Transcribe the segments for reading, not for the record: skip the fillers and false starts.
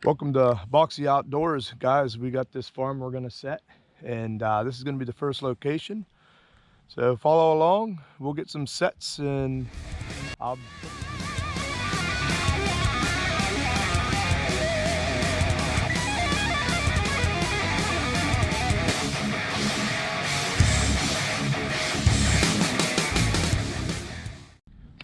Welcome to Boxy Outdoors, guys. We got this farm we're gonna set, and this is gonna be the first location. So follow along. We'll get some sets, and I'll.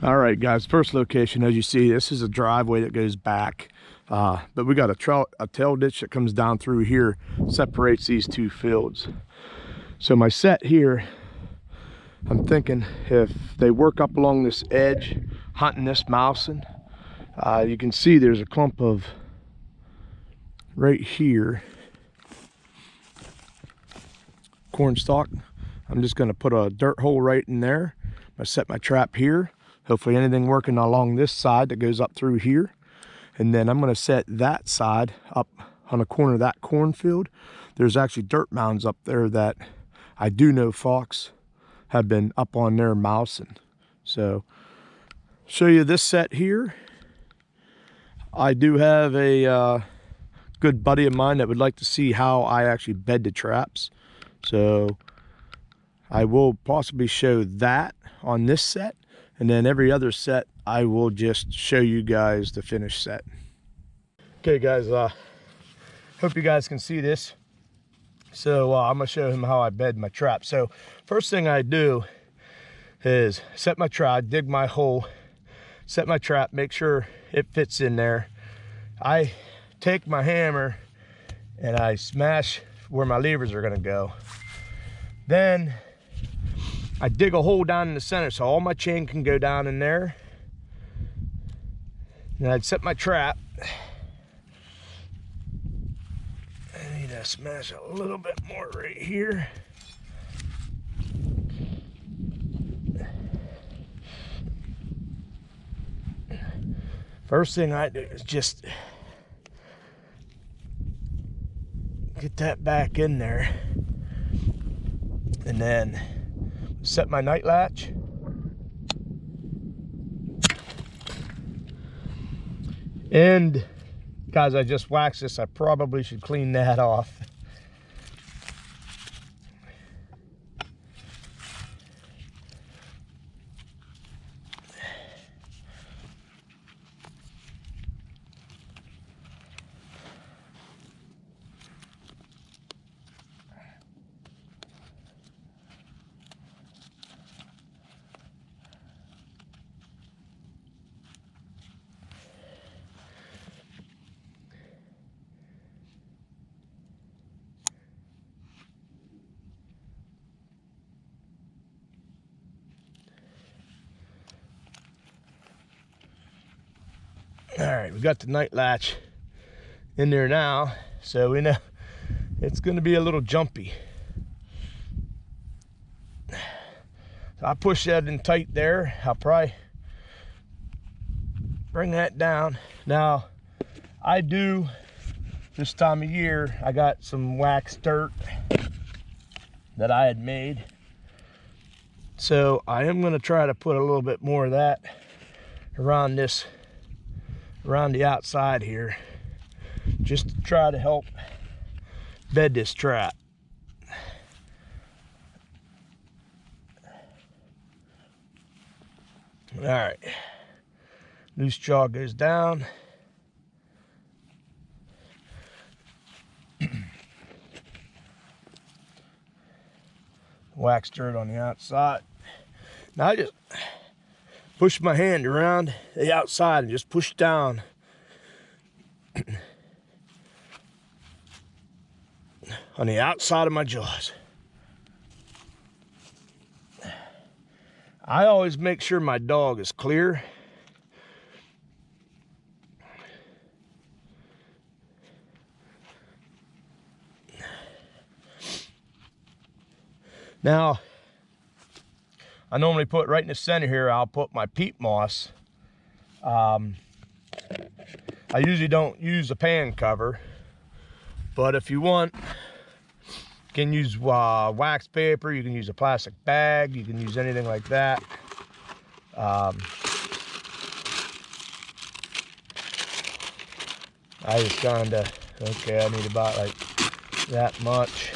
All right, guys. First location, as you see, this is a driveway that goes back, but we got a tail ditch that comes down through here, separates these two fields. So my set here, I'm thinking if they work up along this edge, hunting this mousing, you can see there's a clump of right here corn stalk. I'm just going to put a dirt hole right in there. I set my trap here. Hopefully anything working along this side that goes up through here. And then I'm going to set that side up on the corner of that cornfield. There's actually dirt mounds up there that I do know fox have been up on there mousing. So show you this set here. I do have a good buddy of mine that would like to see how I actually bed the traps. So I will possibly show that on this set. And then every other set, I will just show you guys the finished set. Okay, guys, hope you guys can see this. So I'm gonna show him how I bed my trap. So first thing I do is set my trap, dig my hole, set my trap, make sure it fits in there. I take my hammer and I smash where my levers are gonna go. Then I dig a hole down in the center so all my chain can go down in there. Then I'd set my trap. I need to smash a little bit more right here. First thing I do is just get that back in there. And then set my night latch. And guys, I just waxed this. I probably should clean that off. All right, we got the night latch in there now, so we know it's going to be a little jumpy. So I push that in tight there. I'll probably bring that down. Now, I do this time of year, I got some waxed dirt that I had made. So I am going to try to put a little bit more of that around this, around the outside here, just to try to help bed this trap. All right, loose jaw goes down. Wax dirt on the outside. Now I just push my hand around the outside and just push down on the outside of my jaws. I always make sure my dog is clear. Now, I normally put right in the center here, I'll put my peat moss. I usually don't use a pan cover, but if you want, you can use wax paper, you can use a plastic bag, you can use anything like that. I just kinda, okay, I need about like that much.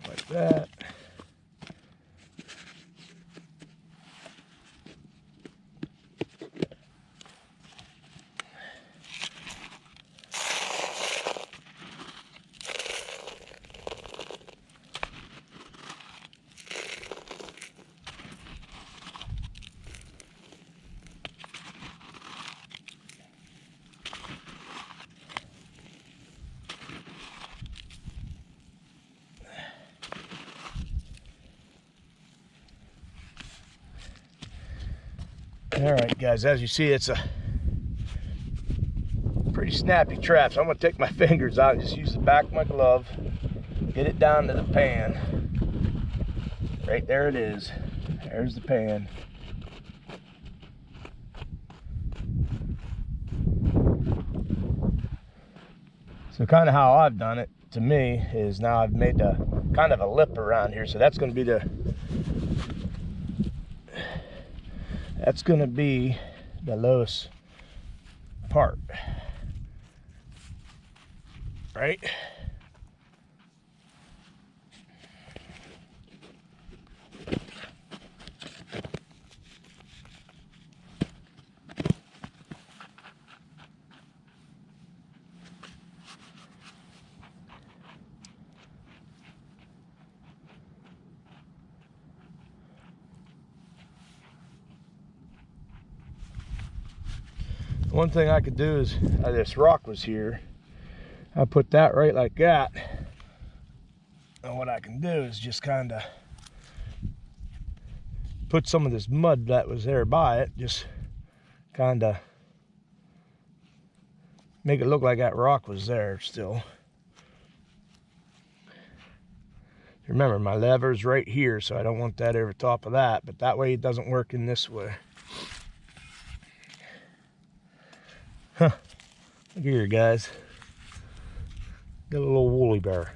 Like that. Alright guys, as you see, it's a pretty snappy trap, so I'm going to take my fingers out and just use the back of my glove, get it down to the pan. Right there it is. There's the pan. So kind of how I've done it, to me, is now I've made a kind of a lip around here, so that's going to be the lowest part, right? One thing I could do is, this rock was here, I put that right like that, and what I can do is just kind of put some of this mud that was there by it, just kind of make it look like that rock was there still. Remember, my lever's right here, so I don't want that over top of that, but that way it doesn't work in this way. Huh. Look here, guys. Got a little woolly bear.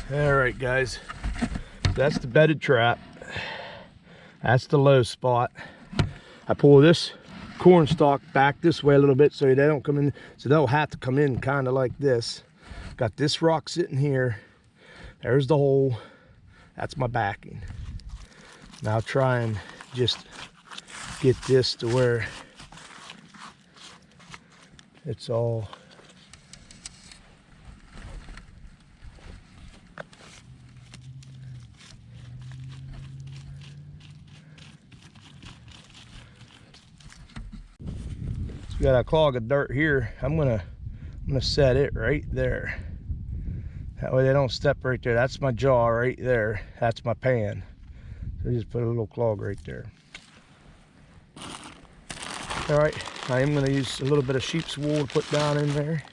All right, guys, that's the bedded trap. That's the low spot. I pull this corn stalk back this way a little bit so they don't come in, so they'll have to come in kind of like this. Got this rock sitting here. There's the hole. That's my backing. Now try and just get this to where it's all we got a clog of dirt here. I'm gonna set it right there. That way they don't step right there. That's my jaw right there. That's my pan. So just put a little clog right there. All right, I am gonna use a little bit of sheep's wool to put down in there.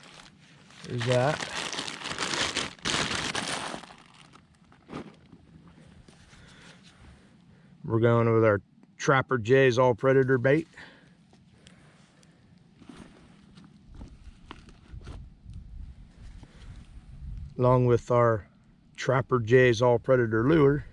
There's that. We're going with our Trapper J's All Predator bait. Along with our Trapper J's All Predator lure.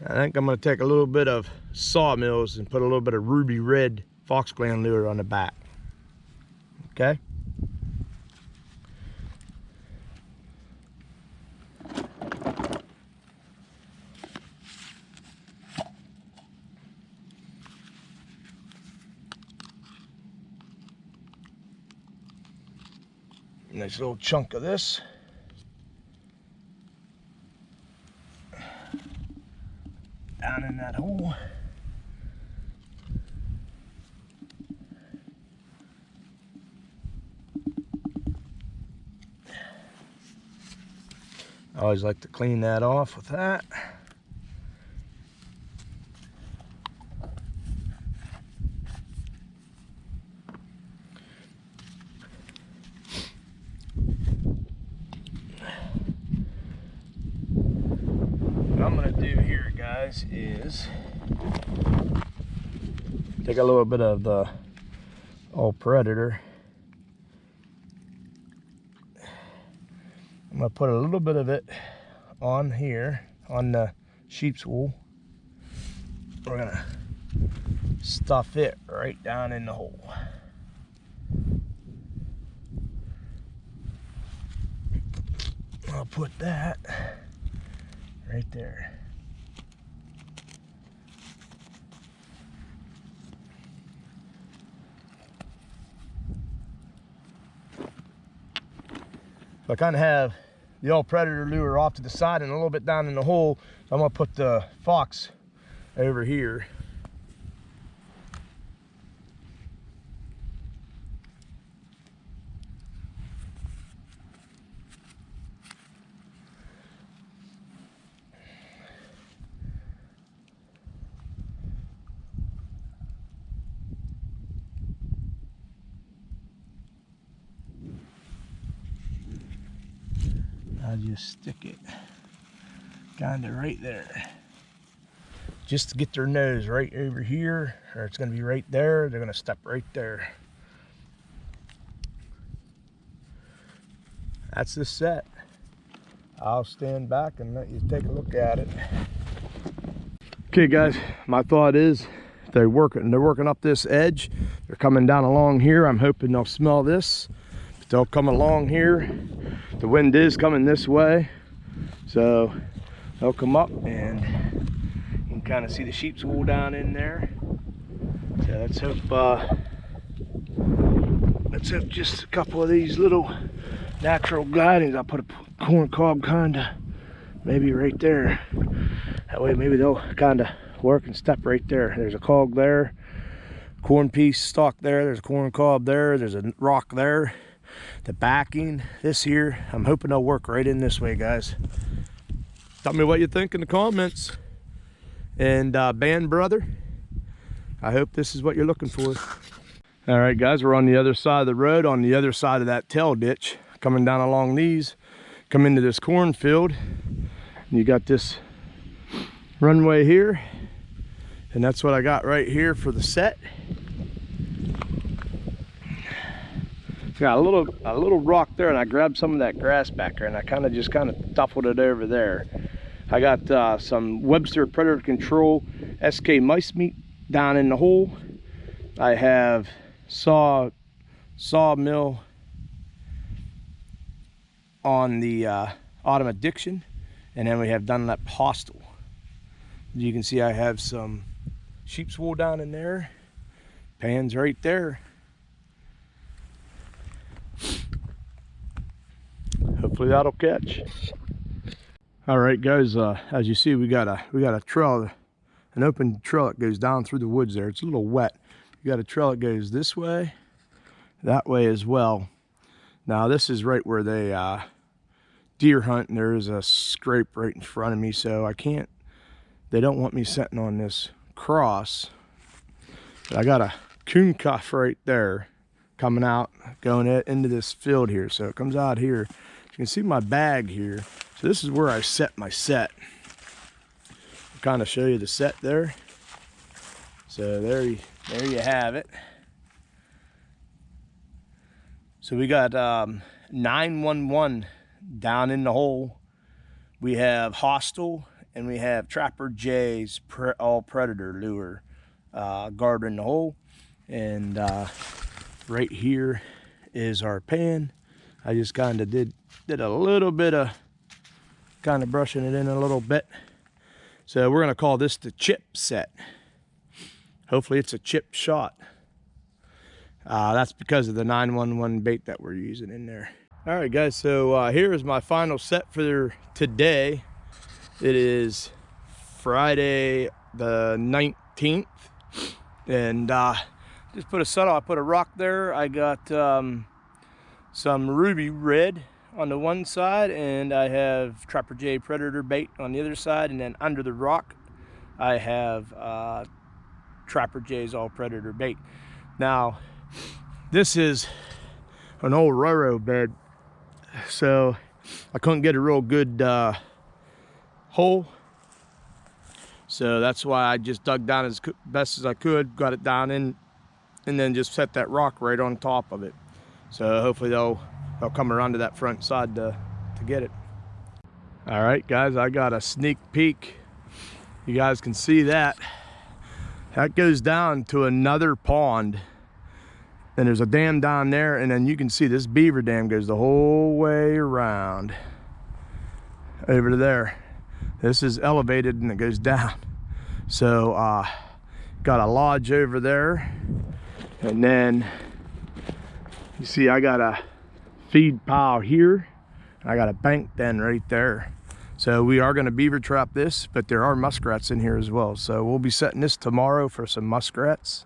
I think I'm going to take a little bit of Sawmills and put a little bit of ruby red fox gland lure on the back. Okay? Nice little chunk of this. Down in that hole. I always like to clean that off with that. What I'm going to do here, guys, is take a little bit of the old Predator. I'm going to put a little bit of it on here, on the sheep's wool. We're going to stuff it right down in the hole. I'll put that right there. So I kind of have the old Predator lure off to the side and a little bit down in the hole. So I'm going to put the fox over here. I'll just stick it kind of right there, just to get their nose right over here, or it's going to be right there. They're going to step right there. That's the set. I'll stand back and let you take a look at it. Okay, guys, my thought is they're working up this edge. They're coming down along here. I'm hoping they'll smell this. But they'll come along here. The wind is coming this way, so they'll come up, and you can kind of see the sheep's wool down in there. So let's hope just a couple of these little natural glidings. I'll put a corn cob kind of maybe right there. That way maybe they'll kind of work and step right there. There's a cog there, corn piece stalk there, there's a corn cob there, there's a rock there. The backing, this here, I'm hoping they'll work right in this way, guys. Tell me what you think in the comments. And band brother, I hope this is what you're looking for. All right, guys, we're on the other side of the road, on the other side of that tail ditch, coming down along these, come into this cornfield. You got this runway here, and that's what I got right here for the set. Got a little rock there, and I grabbed some of that grass back there, and I kind of duffled it over there. I got some Webster Predator Control SK mice meat down in the hole. I have sawmill on the Autumn Addiction, and then we have Dunlap Hostel. You can see I have some sheep's wool down in there. Pans right there. Hopefully that'll catch. All right, guys, as you see, we got a trail, an open trail that goes down through the woods there. It's a little wet. You got a trail that goes this way, that way as well. Now this is right where they deer hunt, and there is a scrape right in front of me, so they don't want me sitting on this cross. But I got a coon cuff right there coming out, going into this field here. So it comes out here. You can see my bag here. So this is where I set my set. I'll kind of show you the set there. So there you have it. So we got 911 down in the hole. We have Hostile, and we have Trapper J's all Predator lure guarding the hole. And right here is our pan. I just kind of did a little bit of kind of brushing it in a little bit. So we're going to call this the chip set. Hopefully it's a chip shot. That's because of the 911 bait that we're using in there. All right, guys, so here is my final set for today. It is Friday the 19th, and just put a set off. I put a rock there. I got some ruby red on the one side, and I have Trapper J predator bait on the other side, and then under the rock I have Trapper J's all predator bait. Now this is an old railroad bed, so I couldn't get a real good hole, so that's why I just dug down as best as I could, got it down in, and then just set that rock right on top of it. So hopefully they'll come around to that front side to get it. All right, guys, I got a sneak peek. You guys can see that. That goes down to another pond. Then there's a dam down there, and then you can see this beaver dam goes the whole way around over to there. This is elevated and it goes down. So got a lodge over there, and then you see I got a feed pile here. I got a bank den right there. So we are going to beaver trap this, but there are muskrats in here as well. So we'll be setting this tomorrow for some muskrats.